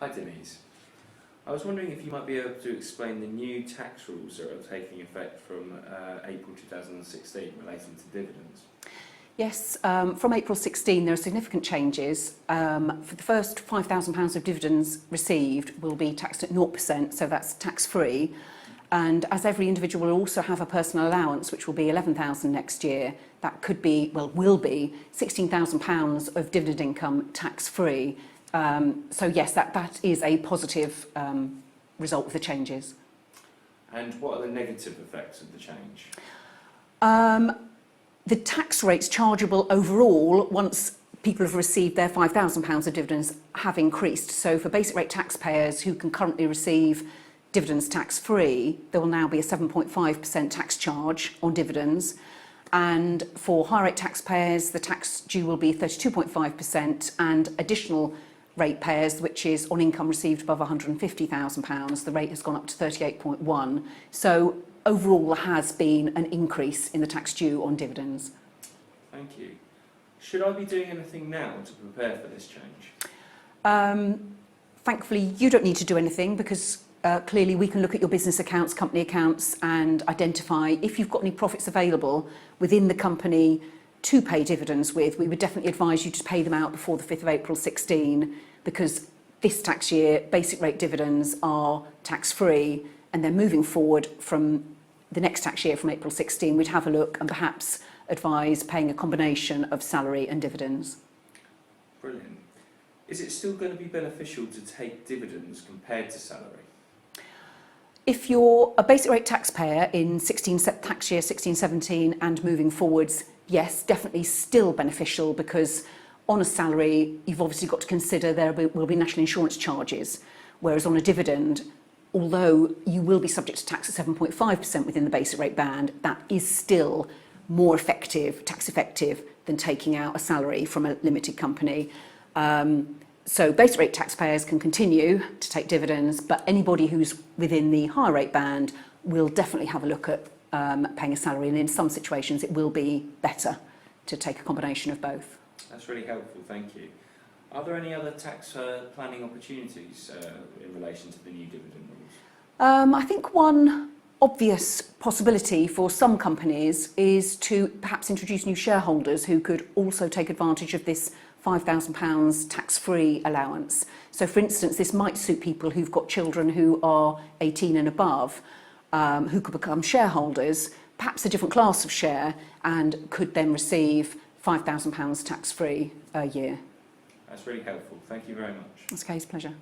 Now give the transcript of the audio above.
Hi Denise. I was wondering if you might be able to explain the new tax rules that are taking effect from April 2016 relating to dividends. Yes, from April 16 there are significant changes. For the first £5,000 of dividends received will be taxed at 0%, so that's tax-free. And as every individual will also have a personal allowance, which will be £11,000 next year, that could be, well, will be £16,000 of dividend income tax-free. So yes, that is a positive result of the changes. And what are the negative effects of the change? The tax rates chargeable overall, once people have received their £5,000 of dividends, have increased. So for basic rate taxpayers who can currently receive dividends tax-free, there will now be a 7.5% tax charge on dividends. And for high rate taxpayers, the tax due will be 32.5%, and additional ratepayers, which is on income received above £150,000, the rate has gone up to 38.1%. So overall, there has been an increase in the tax due on dividends. Thank you. Should I be doing anything now to prepare for this change? Thankfully, you don't need to do anything because clearly we can look at your business accounts, company accounts, and identify if you've got any profits available within the company to pay dividends with. We would definitely advise you to pay them out before the 5th of April 16, because this tax year basic rate dividends are tax-free, and then moving forward from the next tax year from April 16, we'd have a look and perhaps advise paying a combination of salary and dividends. Brilliant. Is it still going to be beneficial to take dividends compared to salary? If you're a basic rate taxpayer in tax year 16-17 and moving forwards, yes, definitely still beneficial, because on a salary you've obviously got to consider there will be national insurance charges, whereas on a dividend, although you will be subject to tax at 7.5% within the basic rate band, that is still more effective, tax effective, than taking out a salary from a limited company. So basic rate taxpayers can continue to take dividends, but anybody who's within the higher rate band will definitely have a look at paying a salary, and in some situations it will be better to take a combination of both. That's really helpful, thank you. Are there any other tax planning opportunities in relation to the new dividend rules? I think one obvious possibility for some companies is to perhaps introduce new shareholders who could also take advantage of this £5,000 tax-free allowance. So for instance, this might suit people who've got children who are 18 and above, who could become shareholders, perhaps a different class of share, and could then receive £5,000 tax-free a year. That's really helpful. Thank you very much. That's okay, it's a pleasure.